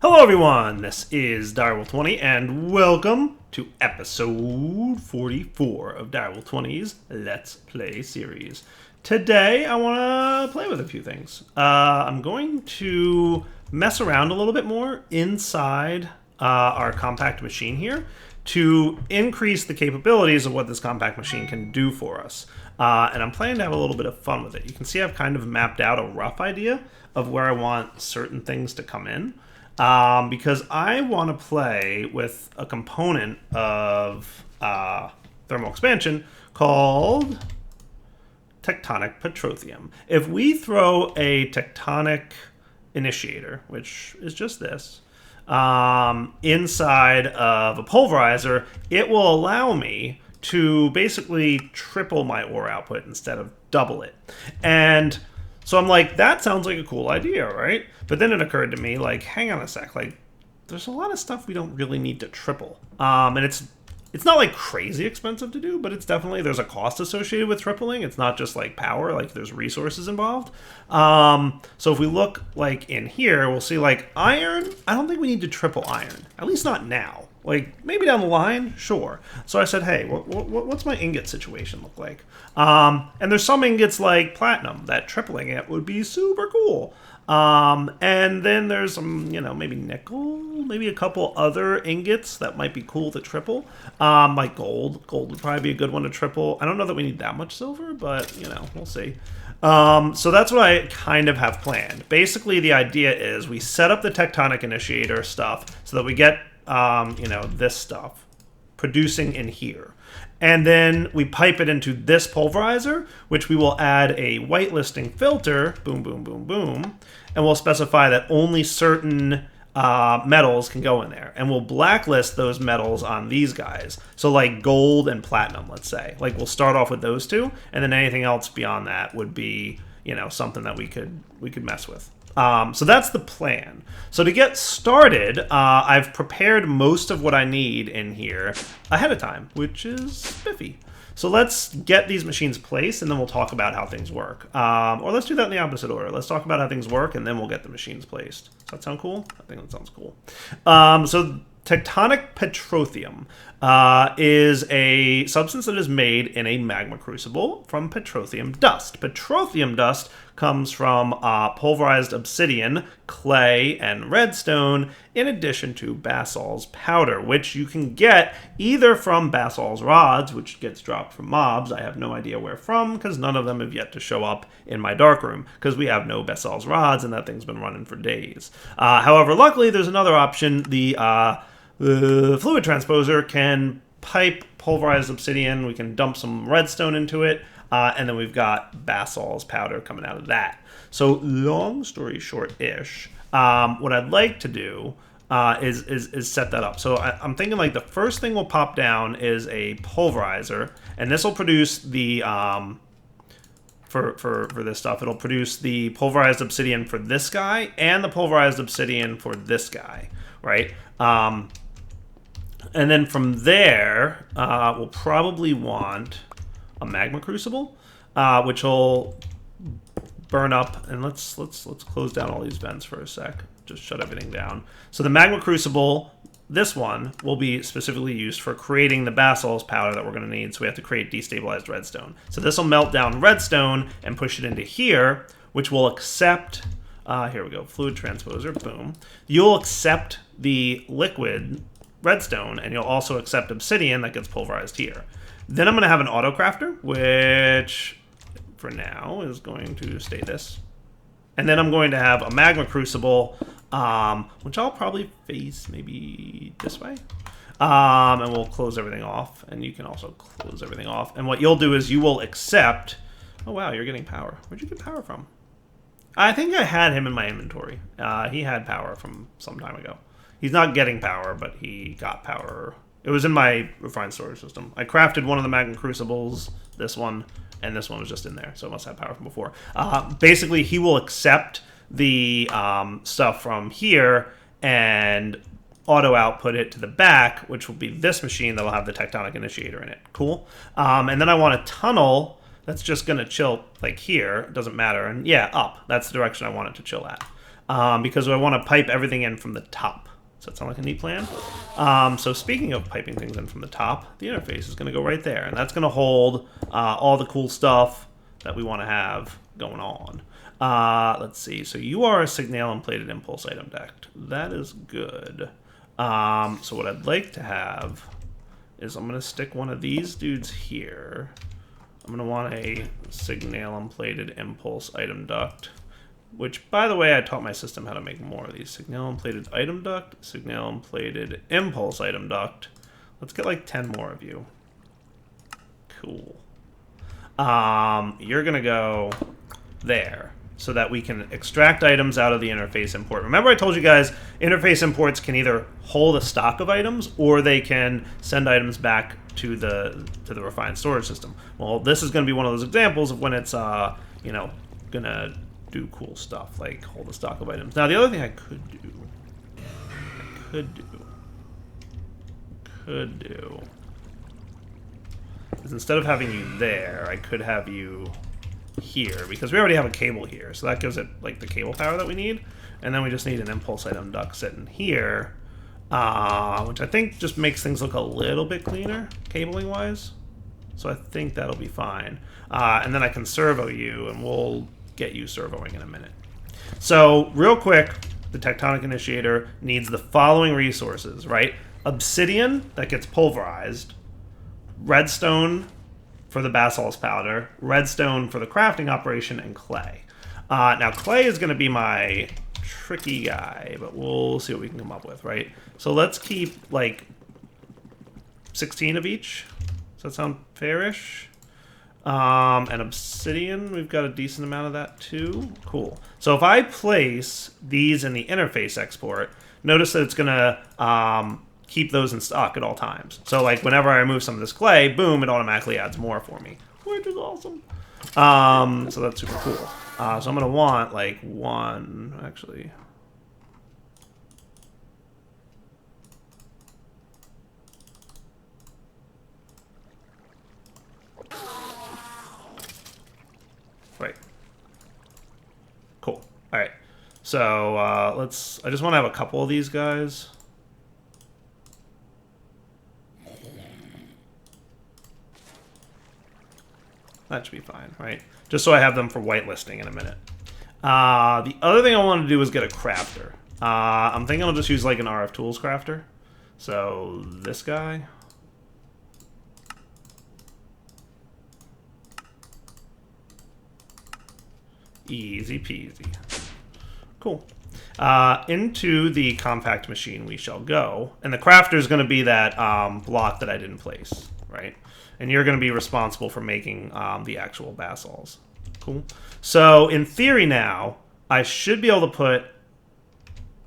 Hello everyone, this is Direwolf20 and welcome to episode 44 of Direwolf20's Let's Play series. Today I want to play with a few things. I'm going to mess around a little bit more inside our compact machine here to increase the capabilities of what this compact machine can do for us. And I'm planning to have a little bit of fun with it. You can see I've kind of mapped out a rough idea of where I want certain things to come in. Because I want to play with a component of thermal expansion called Tectonic Petroleum. If we throw a tectonic initiator, which is just this, inside of a pulverizer, it will allow me to basically triple my ore output instead of double it. And so I'm like, that sounds like a cool idea, right? But then it occurred to me, like, hang on a sec, like, there's a lot of stuff we don't really need to triple. And it's not like crazy expensive to do, but it's definitely, there's a cost associated with tripling. It's not just like power, like there's resources involved. So if we look like in here, we'll see like iron, I don't think we need to triple iron, at least not now. Like, maybe down the line, sure. So I said, hey, what's my ingot situation look like? And there's some ingots like platinum that tripling it would be super cool. And then there's some, maybe nickel, maybe a couple other ingots that might be cool to triple. Like gold. Gold would probably be a good one to triple. I don't know that we need that much silver, but, we'll see. So that's what I kind of have planned. Basically, the idea is we set up the tectonic initiator stuff so that we get this stuff producing in here. And then we pipe it into this pulverizer, which we will add a whitelisting filter, boom, boom, boom, boom, and we'll specify that only certain metals can go in there. And we'll blacklist those metals on these guys. So like gold and platinum, let's say. Like we'll start off with those two, and then anything else beyond that would be, something that we could mess with. So that's the plan. So to get started, I've prepared most of what I need in here ahead of time, which is spiffy. So let's get these machines placed, and then we'll talk about how things work. Or let's do that in the opposite order. Let's talk about how things work, and then we'll get the machines placed. Does that sound cool? I think that sounds cool. So Tectonic Petroleum is a substance that is made in a magma crucible from petroleum dust. Petroleum dust comes from pulverized obsidian, clay, and redstone, in addition to basalt's powder, which you can get either from basalt's rods, which gets dropped from mobs. I have no idea where from, because none of them have yet to show up in my darkroom, because we have no basalt's rods, and that thing's been running for days. However, luckily, there's another option. The fluid transposer can pipe pulverized obsidian. We can dump some redstone into it, and then we've got basalt's powder coming out of that. So long story short-ish, what I'd like to do is set that up. So I'm thinking like the first thing we'll pop down is a pulverizer, and this will produce the for this stuff. It'll produce the pulverized obsidian for this guy and the pulverized obsidian for this guy, right? And then from there, we'll probably want a magma crucible, which will burn up. And let's close down all these vents for a sec. Just shut everything down. So the magma crucible, this one, will be specifically used for creating the basalt's powder that we're going to need. So we have to create destabilized redstone. So this will melt down redstone and push it into here, which will accept. Here we go. Fluid transposer. Boom. You'll accept the liquid redstone, and you'll also accept obsidian that gets pulverized here. Then I'm going to have an auto crafter, which for now is going to stay this. And then I'm going to have a magma crucible, which I'll probably face maybe this way. And we'll close everything off, and you can also close everything off. And what you'll do is you will accept. Oh wow, you're getting power. Where'd you get power from? I think I had him in my inventory. He had power from some time ago. He's not getting power, but he got power. It was in my refined storage system. I crafted one of the magma crucibles, this one, and this one was just in there, so it must have power from before. Basically, he will accept the stuff from here and auto output it to the back, which will be this machine that will have the tectonic initiator in it. Cool. And then I want a tunnel that's just going to chill like here. It doesn't matter. And yeah, up. That's the direction I want it to chill at. because I want to pipe everything in from the top. Does that sound like a neat plan? So speaking of piping things in from the top, the interface is going to go right there, and that's going to hold all the cool stuff that we want to have going on. Let's see. So you are a signalum plated impulse item duct. That is good. So what I'd like to have is I'm going to stick one of these dudes here. I'm going to want a signalum plated impulse item duct, which, by the way, I taught my system how to make more of these. Signalum plated item duct, signalum plated impulse item duct. Let's get like 10 more of you. Cool. You're going to go there so that we can extract items out of the interface import. Remember I told you guys interface imports can either hold a stock of items or they can send items back to the refined storage system. Well, this is going to be one of those examples of when it's you know, going to do cool stuff like hold a stock of items. Now the other thing I could do is instead of having you there, I could have you here, because we already have a cable here, so that gives it like the cable power that we need, and then we just need an impulse item duct sitting here, which I think just makes things look a little bit cleaner cabling wise, so I think that'll be fine. And then I can servo you, and we'll get you servoing in a minute. So real quick, the Tectonic initiator needs the following resources, right? Obsidian that gets pulverized, redstone for the basalt powder, redstone for the crafting operation, and clay. Now clay is going to be my tricky guy, but we'll see what we can come up with, right? So let's keep like 16 of each. Does that sound fairish? And obsidian, we've got a decent amount of that too. Cool. So if I place these in the interface export, notice that it's going to keep those in stock at all times. So like whenever I remove some of this clay, boom, it automatically adds more for me, which is awesome. So that's super cool. So I'm going to want like one, actually. Right. Cool. All right. So I just want to have a couple of these guys. That should be fine, right? Just so I have them for whitelisting in a minute. The other thing I want to do is get a crafter. I'm thinking I'll just use like an RF Tools crafter. So this guy. Easy peasy. Cool. Into the compact machine we shall go. And the crafter is going to be that block that I didn't place, right? And you're going to be responsible for making the actual basalts. Cool. So in theory now, I should be able to put,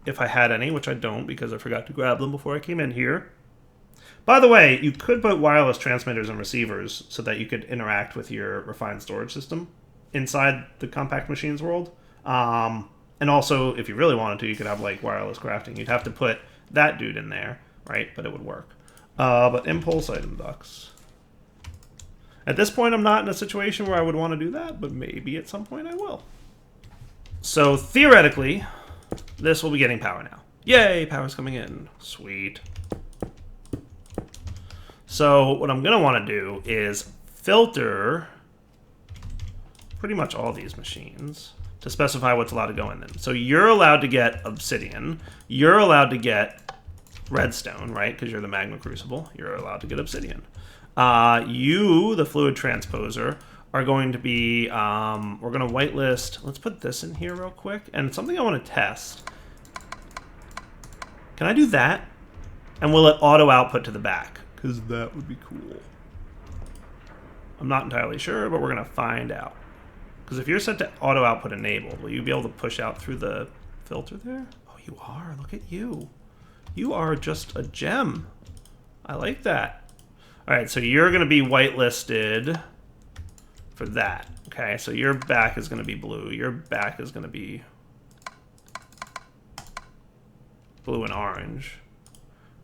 if I had any, which I don't because I forgot to grab them before I came in here. By the way, you could put wireless transmitters and receivers so that you could interact with your refined storage system inside the compact machines world. And also, if you really wanted to, you could have like wireless crafting. You'd have to put that dude in there, right? But it would work. But impulse item ducts. At this point, I'm not in a situation where I would want to do that, but maybe at some point I will. So theoretically, this will be getting power now. Yay, power's coming in. Sweet. So what I'm going to want to do is filter pretty much all these machines to specify what's allowed to go in them. So you're allowed to get obsidian. You're allowed to get redstone, right? Because you're the magma crucible. You're allowed to get obsidian. You, the fluid transposer, are going to be, we're going to whitelist. Let's put this in here real quick. And something I want to test. Can I do that? And will it auto output to the back? Because that would be cool. I'm not entirely sure, but we're going to find out. Because if you're set to auto output enabled, will you be able to push out through the filter there? Oh, you are. Look at you. You are just a gem. I like that. All right, so you're going to be whitelisted for that. Okay, so your back is going to be blue. Your back is going to be blue and orange.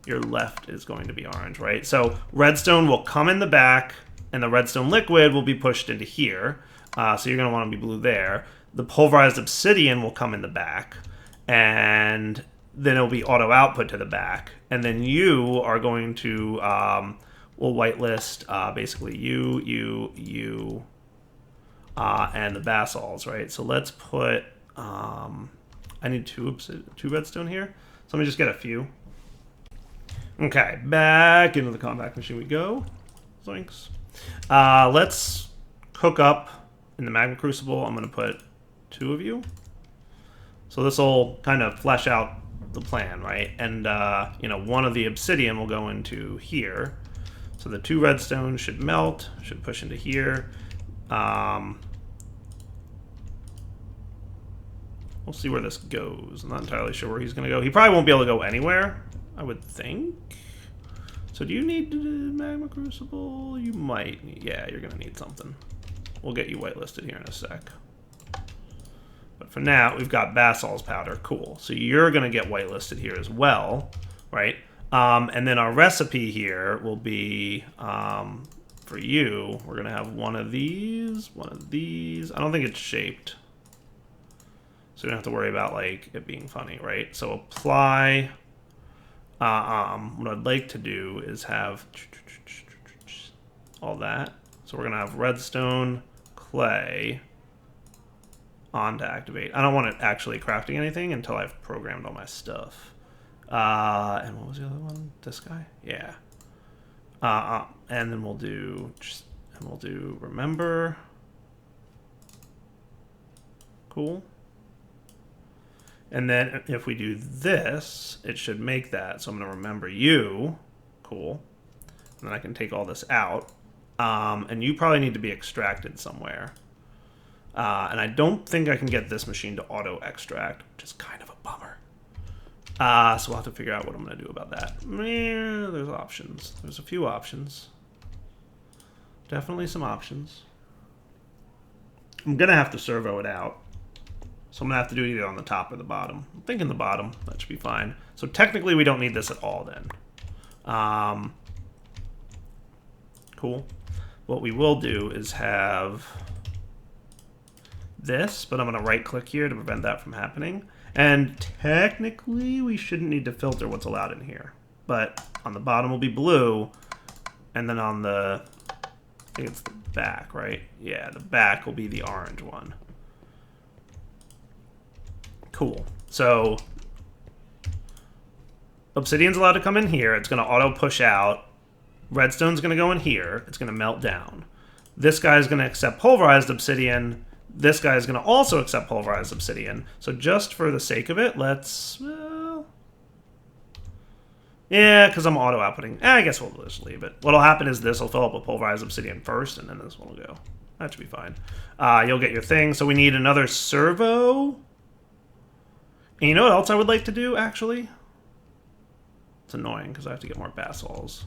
Your left is going to be orange, right? So redstone will come in the back, and the redstone liquid will be pushed into here. So you're going to want to be blue there. The pulverized obsidian will come in the back. and then it'll be auto output to the back. And then you are going to, we'll whitelist basically you, and the basalts, right? So let's put, I need two redstone here. So let me just get a few. Okay, back into the compact machine we go. Zoinks. Let's hook up in the magma crucible. I'm going to put 2 of you. So this will kind of flesh out the plan, right? And, you know, one of the obsidian will go into here. So the 2 redstone should melt, should push into here. We'll see where this goes. I'm not entirely sure where he's going to go. He probably won't be able to go anywhere, I would think. So do you need magma crucible? You might. Yeah, you're going to need something. We'll get you whitelisted here in a sec. But for now, we've got basalt's powder. Cool. So you're going to get whitelisted here as well, right? And then our recipe here will be, for you, we're going to have one of these. I don't think it's shaped. So we don't have to worry about, like, it being funny, right? So apply. What I'd like to do is have all that. So we're going to have redstone, clay, on to activate. I don't want it actually crafting anything until I've programmed all my stuff. And what was the other one? This guy? Yeah. And then we'll do, remember. Cool. And then if we do this, it should make that. So I'm going to remember you. Cool. And then I can take all this out. And you probably need to be extracted somewhere. And I don't think I can get this machine to auto-extract, which is kind of a bummer. So we'll have to figure out what I'm going to do about that. There's options. There's a few options. Definitely some options. I'm going to have to servo it out. So I'm going to have to do it either on the top or the bottom. I'm thinking the bottom. That should be fine. So technically we don't need this at all then. Cool. What we will do is have this, but I'm going to right-click here to prevent that from happening. And technically we shouldn't need to filter what's allowed in here. But on the bottom will be blue, and then on the, I think it's the back, right? Yeah, the back will be the orange one. Cool. So obsidian's allowed to come in here. It's going to auto push out. Redstone's going to go in here. It's going to melt down. This guy's going to accept pulverized obsidian. This guy is going to also accept pulverized obsidian. So just for the sake of it, let's... yeah, because I'm auto-outputting. I guess we'll just leave it. What'll happen is this will fill up with pulverized obsidian first, and then this one will go. That should be fine. You'll get your thing. So we need another servo. And you know what else I would like to do, actually? It's annoying, because I have to get more basalts.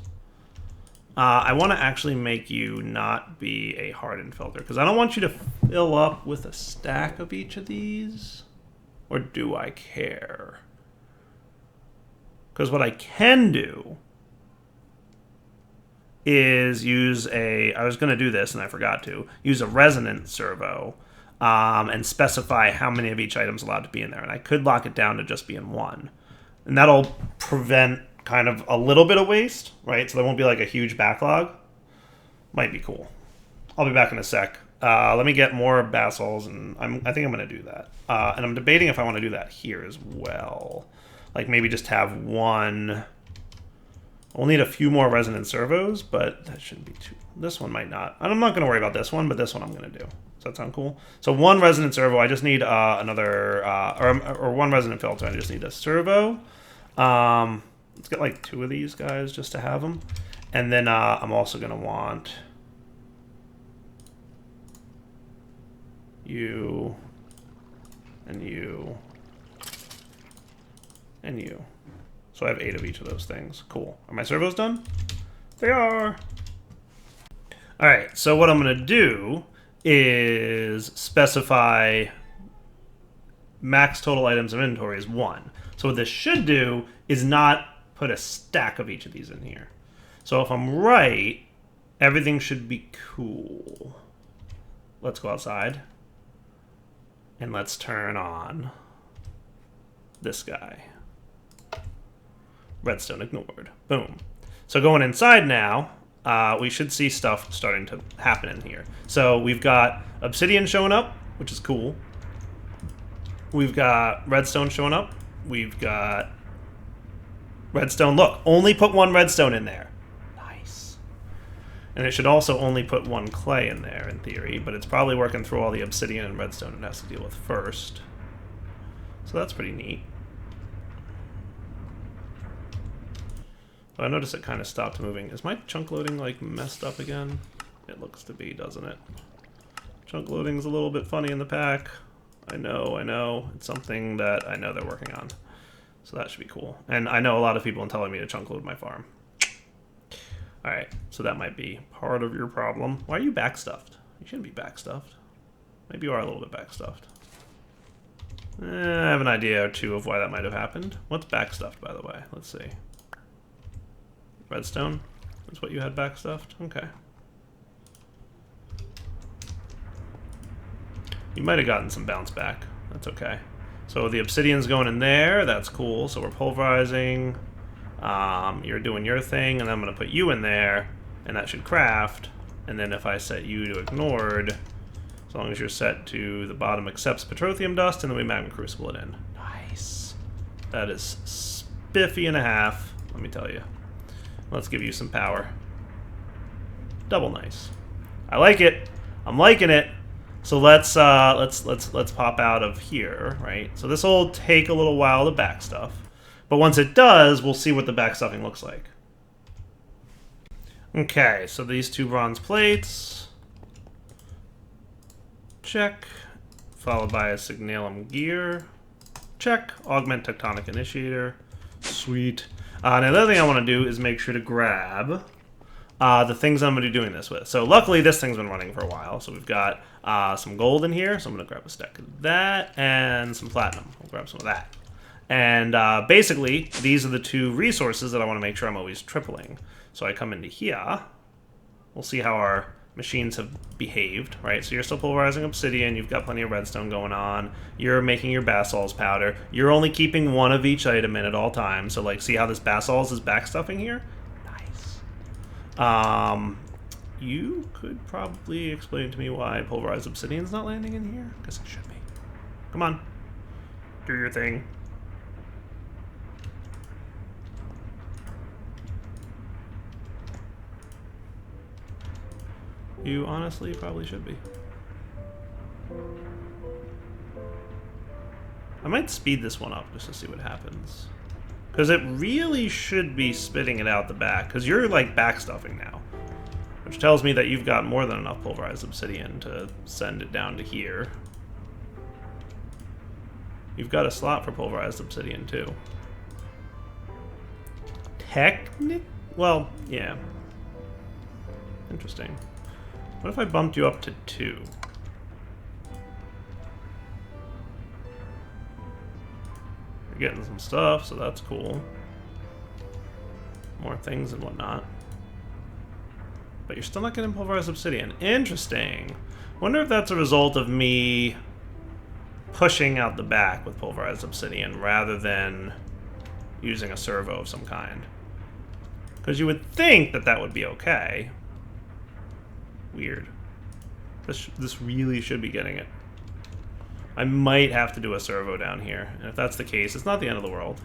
I want to actually make you not be a hardened filter, because I don't want you to fill up with a stack of each of these. Or do I care? Because what I can do is use a... I was going to do this, and I forgot to. Use a resonant servo and specify how many of each item's allowed to be in there. And I could lock it down to just be in one. And that'll prevent kind of a little bit of waste, right? So there won't be like a huge backlog. Might be cool. I'll be back in a sec. Let me get more basalts, and I think I'm going to do that. And I'm debating if I want to do that here as well. Like maybe just have one. We'll need a few more resonant servos, but that shouldn't be too... This one might not. I'm not going to worry about this one, but this one I'm going to do. Does that sound cool? So one resonant servo. I just need another... or one resonant filter. I just need a servo. Let's get like 2 of these guys just to have them. And then I'm also going to want you and you and you. So I have 8 of each of those things. Cool. Are my servos done? They are. All right. So what I'm going to do is specify max total items in inventory is 1. So what this should do is not put a stack of each of these in here. So if I'm right, everything should be cool. Let's go outside. And let's turn on this guy. Redstone ignored. Boom. So going inside now, we should see stuff starting to happen in here. So we've got obsidian showing up, which is cool. We've got redstone showing up. We've got redstone. Look, only put one redstone in there. Nice. And it should also only put one clay in there, in theory, but it's probably working through all the obsidian and redstone it has to deal with first. So that's pretty neat. But I noticed it kind of stopped moving. Is my chunk loading, like, messed up again? It looks to be, doesn't it? Chunk loading's a little bit funny in the pack. I know. It's something that I know they're working on. So that should be cool. And I know a lot of people are telling me to chunk load my farm. Alright, so that might be part of your problem. Why are you backstuffed? You shouldn't be backstuffed. Maybe you are a little bit backstuffed. I have an idea or two of why that might have happened. What's backstuffed, by the way? Let's see. Redstone? That's what you had backstuffed? Okay. You might have gotten some bounce back. That's okay. So the obsidian's going in there. That's cool. So we're pulverizing. You're doing your thing, and I'm going to put you in there, and that should craft. And then if I set you to ignored, as long as you're set to the bottom accepts petroleum dust, and then we magma crucible it in. Nice. That is spiffy and a half, let me tell you. Let's give you some power. Double nice. I like it. I'm liking it. So let's pop out of here, right? So this will take a little while to back stuff, but once it does, we'll see what the back stuffing looks like. Okay, so these two bronze plates, check, followed by a signalum gear, check, augment tectonic initiator, sweet. Now the other thing I want to do is make sure to grab the things I'm going to be doing this with. So luckily this thing's been running for a while. So we've got some gold in here. So I'm going to grab a stack of that and some platinum. I'll grab some of that. And basically these are the two resources that I want to make sure I'm always tripling. So I come into here. We'll see how our machines have behaved, right? So you're still pulverizing obsidian. You've got plenty of redstone going on. You're making your basalts powder. You're only keeping one of each item in at all times. So like, see how this basalts is backstuffing here? You could probably explain to me why pulverized obsidian's not landing in here? Because it should be. Come on. Do your thing. You honestly probably should be. I might speed this one up just to see what happens. Because it really should be spitting it out the back. Because you're like backstuffing now. Which tells me that you've got more than enough pulverized obsidian to send it down to here. You've got a slot for pulverized obsidian too. Well, yeah. Interesting. What if I bumped you up to 2? You're getting some stuff, so that's cool. More things and whatnot. But you're still not getting pulverized obsidian. Interesting. Wonder if that's a result of me pushing out the back with pulverized obsidian rather than using a servo of some kind. Because you would think that that would be okay. Weird. This really should be getting it. I might have to do a servo down here. And if that's the case, it's not the end of the world.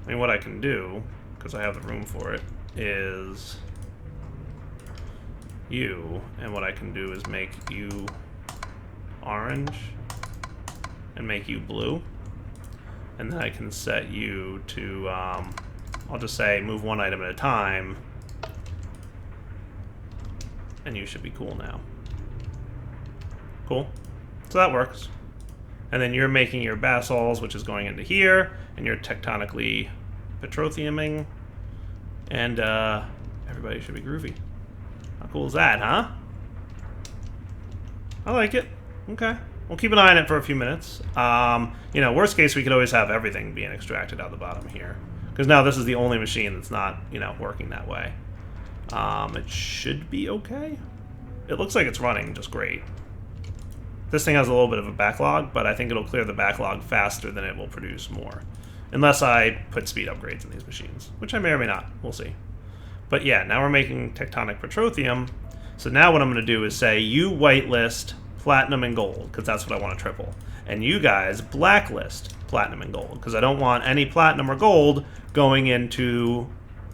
I mean, what I can do, because I have the room for it, is you. And what I can do is make you orange and make you blue. And then I can set you to, I'll just say move one item at a time. And you should be cool now. Cool. So that works. And then you're making your basalts, which is going into here, and you're tectonically petroleuming. And everybody should be groovy. How cool is that, huh? I like it. Okay. We'll keep an eye on it for a few minutes. You know, worst case, we could always have everything being extracted out the bottom here. Because now this is the only machine that's not, you know, working that way. It should be okay. It looks like it's running just great. This thing has a little bit of a backlog, but I think it'll clear the backlog faster than it will produce more. Unless I put speed upgrades in these machines, which I may or may not. We'll see. But yeah, now we're making Tectonic Petroleum. So now what I'm going to do is say, you whitelist platinum and gold, because that's what I want to triple. And you guys blacklist platinum and gold, because I don't want any platinum or gold going into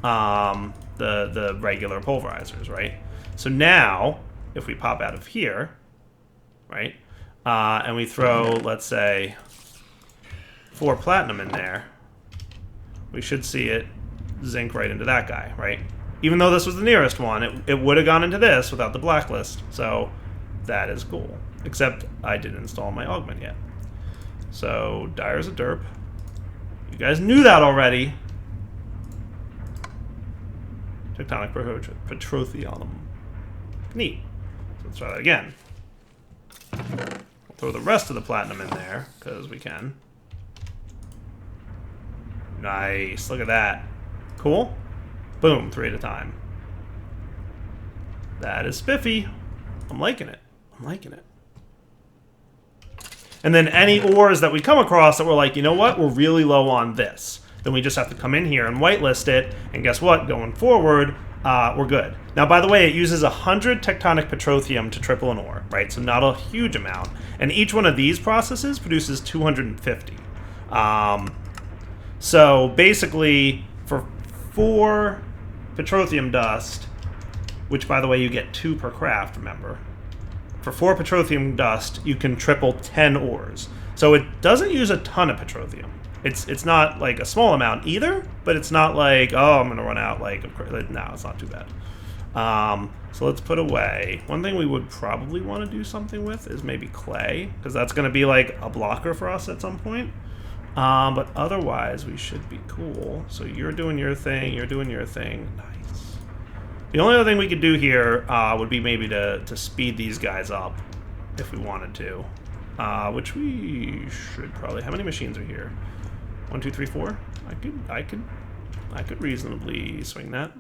the regular pulverizers, right? So now, if we pop out of here, right, and we throw, let's say, 4 platinum in there, we should see it zinc right into that guy, right? Even though this was the nearest one, it would have gone into this without the blacklist. So that is cool. Except I didn't install my augment yet. So Dyer's a derp. You guys knew that already. Tectonic Petroleum. Neat. So let's try that again. We'll throw the rest of the platinum in there, because we can. Nice. Look at that. Cool. Boom. 3 at a time. That is spiffy. I'm liking it. I'm liking it. And then any ores that we come across that we're like, you know what? We're really low on this. Then we just have to come in here and whitelist it. And guess what? Going forward, we're good. Now, by the way, it uses 100 Tectonic Petroleum to triple an ore, right? So not a huge amount. And each one of these processes produces 250. So basically, for 4 petroleum dust, which, by the way, you get 2 per craft, remember. For 4 petroleum dust, you can triple 10 ores. So it doesn't use a ton of petroleum. It's not like a small amount either, but it's not like, oh, I'm going to run out. Like, no, it's not too bad. So let's put away. One thing we would probably want to do something with is maybe clay, because that's going to be like a blocker for us at some point. But otherwise, we should be cool. So you're doing your thing, you're doing your thing. Nice. The only other thing we could do here would be maybe to speed these guys up if we wanted to. Which we should probably. How many machines are here? 1, 2, 3, 4. I could reasonably swing that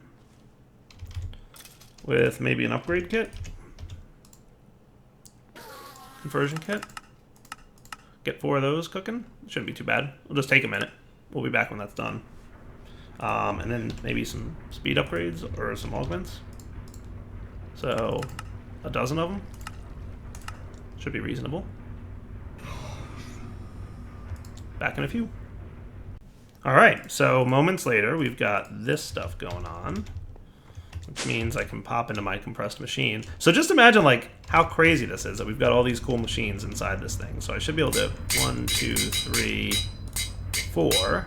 with maybe an upgrade kit, conversion kit. Get 4 of those cooking. Shouldn't be too bad. It'll just take a minute. We'll be back when that's done. And then maybe some speed upgrades or some augments. So, a dozen of them. Should be reasonable. Back in a few. Alright, so moments later, we've got this stuff going on. Which means I can pop into my compressed machine. So just imagine, like, how crazy this is, that we've got all these cool machines inside this thing. So I should be able to 1, 2, 3, 4.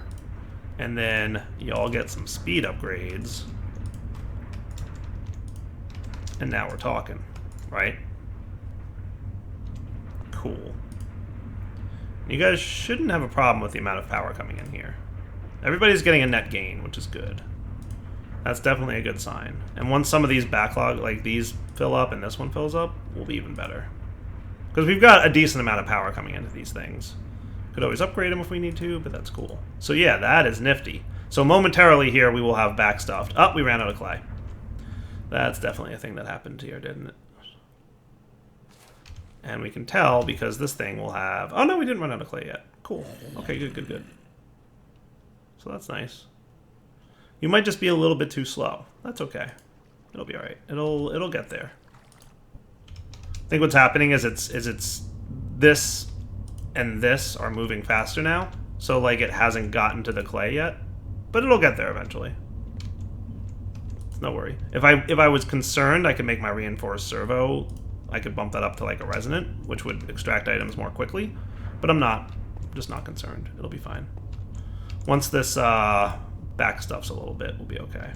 And then y'all get some speed upgrades. And now we're talking, right? Cool. You guys shouldn't have a problem with the amount of power coming in here. Everybody's getting a net gain, which is good. That's definitely a good sign. And once some of these backlog, like these, fill up and this one fills up, we'll be even better. Because we've got a decent amount of power coming into these things. Could always upgrade them if we need to, but that's cool. So yeah, that is nifty. So momentarily here, we will have backstuffed. Oh, we ran out of clay. That's definitely a thing that happened here, didn't it? And we can tell because this thing will have... Oh, no, we didn't run out of clay yet. Cool. Okay, good, good, good. So that's nice. You might just be a little bit too slow. That's okay. It'll be all right. It'll get there. I think what's happening is it's this and this are moving faster now. So like it hasn't gotten to the clay yet, but it'll get there eventually. No worry. If I was concerned, I could make my reinforced servo. I could bump that up to like a resonant, which would extract items more quickly. But I'm not. I'm just not concerned. It'll be fine. Once this back stuffs a little bit, we'll be okay.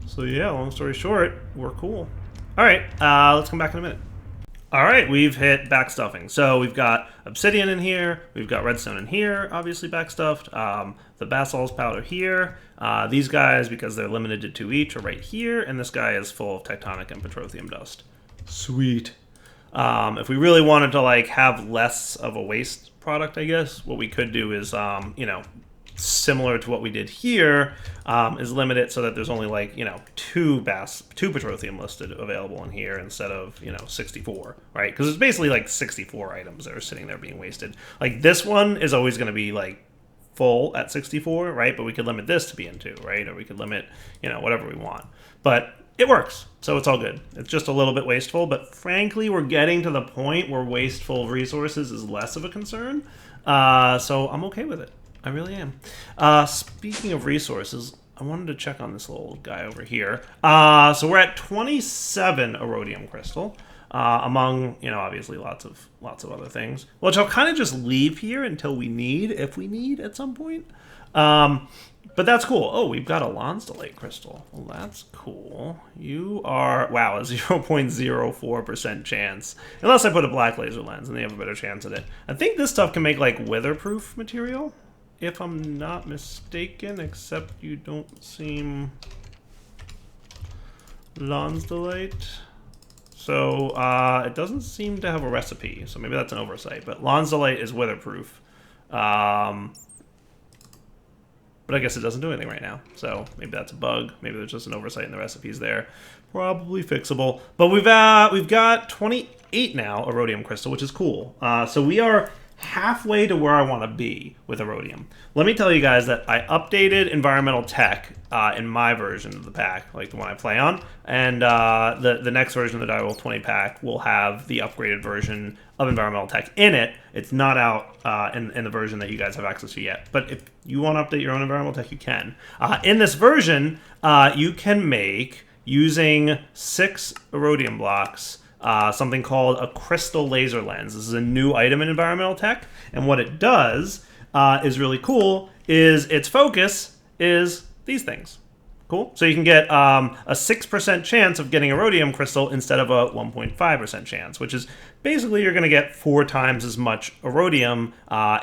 So yeah, long story short, we're cool. All right, let's come back in a minute. All right, we've hit backstuffing. So we've got obsidian in here, we've got redstone in here, obviously backstuffed. The basalt's powder here. These guys, because they're limited to 2 each, are right here, and this guy is full of tectonic and petroleum dust. Sweet. If we really wanted to like have less of a waste product, I guess what we could do is, you know, similar to what we did here, is limit it so that there's only like, you know, two petroleum listed available in here instead of, you know, 64, right? Because it's basically like 64 items that are sitting there being wasted. Like this one is always going to be like full at 64, right? But we could limit this to being 2, right? Or we could limit, you know, whatever we want. But it works, so it's all good. It's just a little bit wasteful, but frankly, we're getting to the point where wasteful resources is less of a concern. So I'm okay with it. I really am. Speaking of resources, I wanted to check on this little guy over here. So we're at 27 Erodium Crystal, among, you know, obviously lots of other things, which I'll kind of just leave here until we need, if we need at some point. But that's cool. Oh, we've got a Lonsdaleite crystal. Well, that's cool. You are, wow, a 0.04% chance. Unless I put a black laser lens, and they have a better chance at it. I think this stuff can make, like, weatherproof material, if I'm not mistaken, except you don't seem Lonsdaleite. So, it doesn't seem to have a recipe, so maybe that's an oversight. But Lonsdaleite is weatherproof. But I guess it doesn't do anything right now. So maybe that's a bug. Maybe there's just an oversight in the recipes there. Probably fixable. But we've got 28 now, Erodium Crystal, which is cool. So we are halfway to where I want to be with Erodium. Let me tell you guys that I updated environmental tech in my version of the pack, like the one I play on. And the next version of the Direwolf 20 pack will have the upgraded version of environmental tech in it. It's not out in the version that you guys have access to yet. But if you want to update your own environmental tech, you can. In this version, you can make, using 6 Erodium blocks, something called a crystal laser lens. This is a new item in environmental tech, and what it does is really cool. Is its focus is these things. Cool. So you can get a 6% chance of getting Erodium crystal instead of a 1.5% chance, which is basically you're going to get 4 times as much Erodium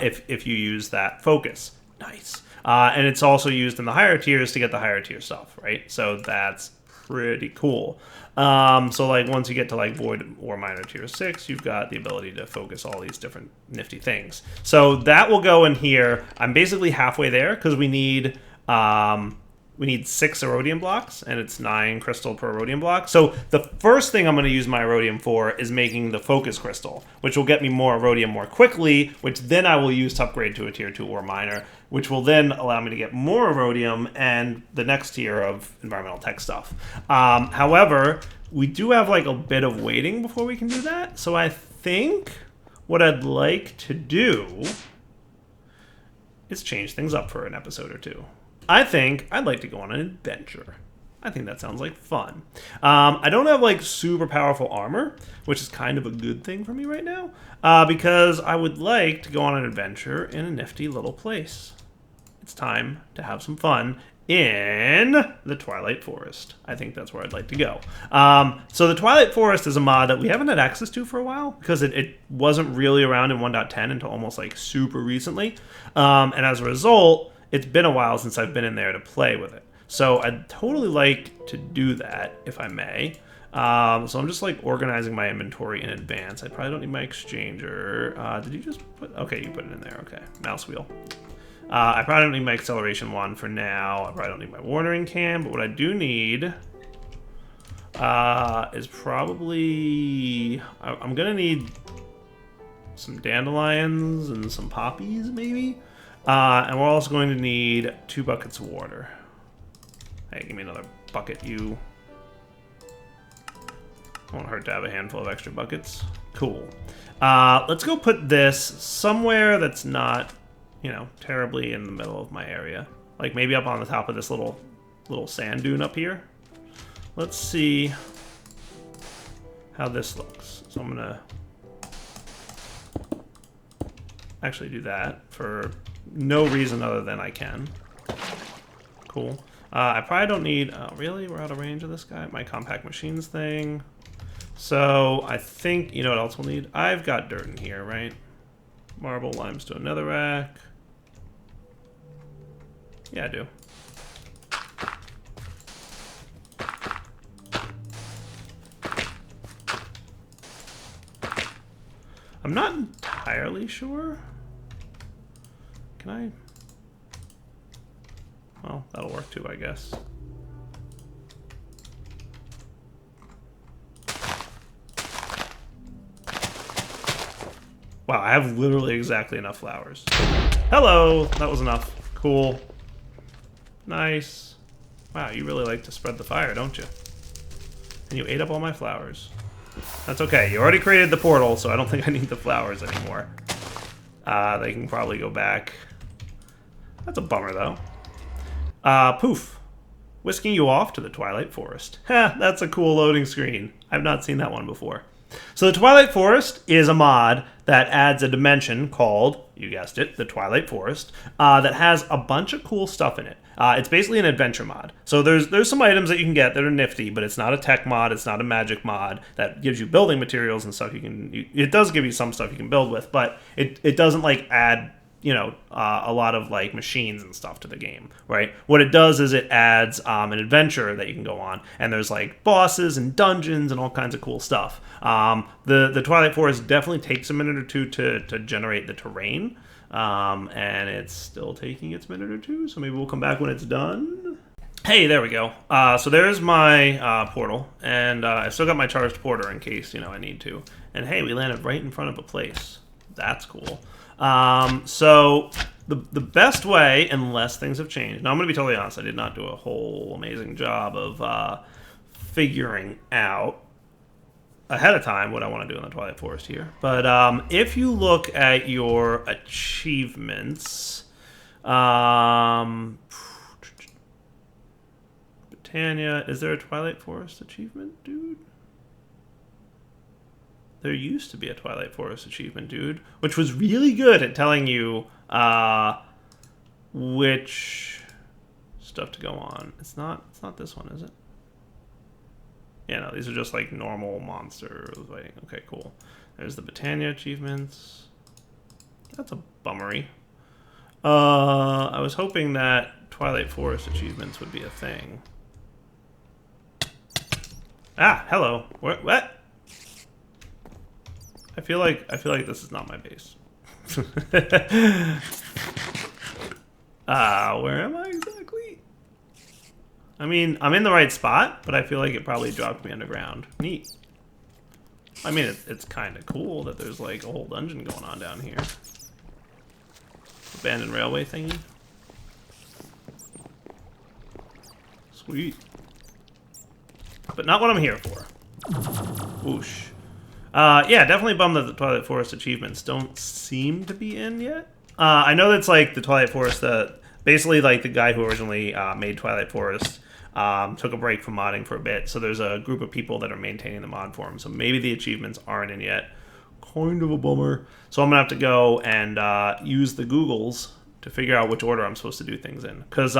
if you use that focus. Nice. And it's also used in the higher tiers to get the higher tier stuff, right? So that's pretty cool. So like once you get to like Void or Minor Tier 6, you've got the ability to focus all these different nifty things. So that will go in here. I'm basically halfway there because we need 6 Erodium blocks, and it's 9 crystal per Erodium block. So the first thing I'm going to use my Erodium for is making the focus crystal, which will get me more Erodium more quickly, which then I will use to upgrade to a tier 2 or minor, which will then allow me to get more Erodium and the next tier of environmental tech stuff. However, we do have like a bit of waiting before we can do that. So I think what I'd like to do is change things up for an episode or two. I think I'd like to go on an adventure. I think that sounds like fun. I don't have like super powerful armor, which is kind of a good thing for me right now, because I would like to go on an adventure in a nifty little place. It's time to have some fun in the Twilight Forest. I think that's where I'd like to go. So the Twilight Forest is a mod that we haven't had access to for a while because it wasn't really around in 1.10 until almost like super recently. And as a result, it's been a while since I've been in there to play with it. So I'd totally like to do that, if I may. So I'm just like organizing my inventory in advance. I probably don't need my exchanger. Did you just put, okay, you put it in there, okay. Mouse wheel. I probably don't need my acceleration wand for now. I probably don't need my watering can, but what I do need is probably, I'm gonna need some dandelions and some poppies maybe. And we're also going to need 2 buckets of water. Hey, give me another bucket, you. Won't hurt to have a handful of extra buckets. Cool. Let's go put this somewhere that's not, you know, terribly in the middle of my area. Like maybe up on the top of this little sand dune up here. Let's see how this looks. So I'm gonna actually do that for no reason other than I can. Cool. I probably don't need... Oh, really? We're out of range of this guy? My compact machines thing. So I think... You know what else we'll need? I've got dirt in here, right? Marble, limestone, netherrack. Yeah, I do. I'm not entirely sure. Can I... well, that'll work too, I guess. Wow, I have literally exactly enough flowers. Hello! That was enough. Cool. Nice. Wow, you really like to spread the fire, don't you? And you ate up all my flowers. That's okay. You already created the portal, so I don't think I need the flowers anymore. They can probably go back. That's a bummer, though. Poof. Whisking you off to the Twilight Forest. Ha, that's a cool loading screen. I've not seen that one before. So the Twilight Forest is a mod that adds a dimension called, you guessed it, the Twilight Forest, that has a bunch of cool stuff in it. It's basically an adventure mod. So there's some items that you can get that are nifty, but it's not a tech mod, it's not a magic mod that gives you building materials and stuff it does give you some stuff you can build with, but it doesn't like add, you know, a lot of like machines and stuff to the game, right? What it does is it adds an adventure that you can go on, and there's like bosses and dungeons and all kinds of cool stuff. The Twilight Forest definitely takes a minute or two to generate the terrain, and it's still taking its minute or two, so maybe we'll come back when it's done. Hey, there we go. So there's my portal, and I still got my charged porter in case, you know, I need to. And hey, we landed right in front of a place. That's cool. So the best way, unless things have changed. Now, I'm going to be totally honest. I did not do a whole amazing job of figuring out ahead of time what I want to do in the Twilight Forest here. But if you look at your achievements, Britannia, is there a Twilight Forest achievement, dude? There used to be a Twilight Forest achievement, dude, which was really good at telling you which stuff to go on. It's not this one, is it? Yeah, no, these are just like normal monsters. Waiting. Okay, cool. There's the Britannia achievements. That's a bummery. I was hoping that Twilight Forest achievements would be a thing. Ah, hello. What? I feel like this is not my base. Where am I exactly? I mean, I'm in the right spot, but I feel like it probably dropped me underground. Neat. I mean, it's kind of cool that there's like a whole dungeon going on down here. Abandoned railway thingy. Sweet. But not what I'm here for. Whoosh. Yeah, definitely bummed that the Twilight Forest achievements don't seem to be in yet. I know that's like the Twilight Forest, basically like the guy who originally made Twilight Forest took a break from modding for a bit. So there's a group of people that are maintaining the mod for him. So maybe the achievements aren't in yet. Kind of a bummer. So I'm going to have to go and use the Googles to figure out which order I'm supposed to do things in. Because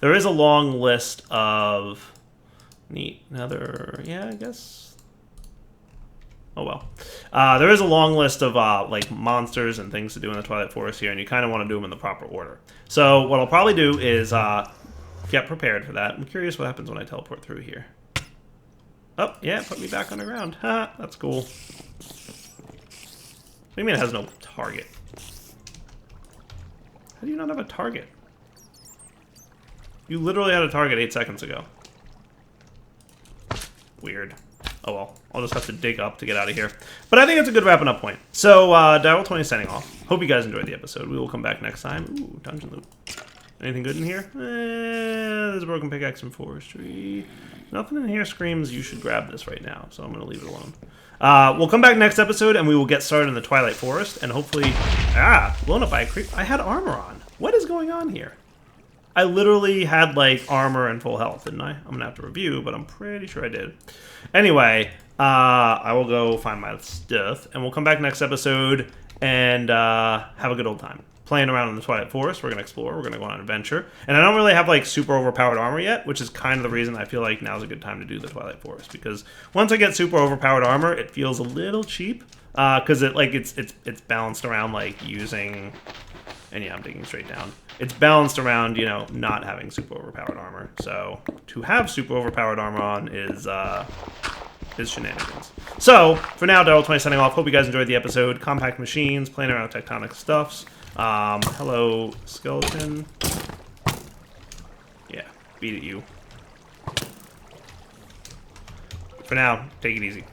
there is a long list of... Neat. Another... Yeah, I guess... Oh well. There is a long list of like monsters and things to do in the Twilight Forest here, and you kind of want to do them in the proper order. So what I'll probably do is get prepared for that. I'm curious what happens when I teleport through here. Oh, yeah, put me back underground. Ha, that's cool. What do you mean it has no target? How do you not have a target? You literally had a target 8 seconds ago. Weird. Oh well, I'll just have to dig up to get out of here. But I think it's a good wrapping up point. So, Daryl20 signing off. Hope you guys enjoyed the episode. We will come back next time. Ooh, dungeon loot. Anything good in here? There's a broken pickaxe from forestry. Nothing in here screams you should grab this right now, so I'm going to leave it alone. We'll come back next episode, and we will get started in the Twilight Forest, and hopefully... blown up by a creep. I had armor on. What is going on here? I literally had, like, armor and full health, didn't I? I'm going to have to review, but I'm pretty sure I did. Anyway, I will go find my stuff, and we'll come back next episode and have a good old time. Playing around in the Twilight Forest, we're going to explore, we're going to go on an adventure. And I don't really have, like, super overpowered armor yet, which is kind of the reason I feel like now's a good time to do the Twilight Forest. Because once I get super overpowered armor, it feels a little cheap. Because it's balanced around, like, using... And yeah, I'm digging straight down. It's balanced around, you know, not having super overpowered armor. So to have super overpowered armor on is shenanigans. So for now, Daryl20 signing off. Hope you guys enjoyed the episode. Compact machines, playing around with Tectonic stuffs. Hello, skeleton. beat at you. For now, take it easy.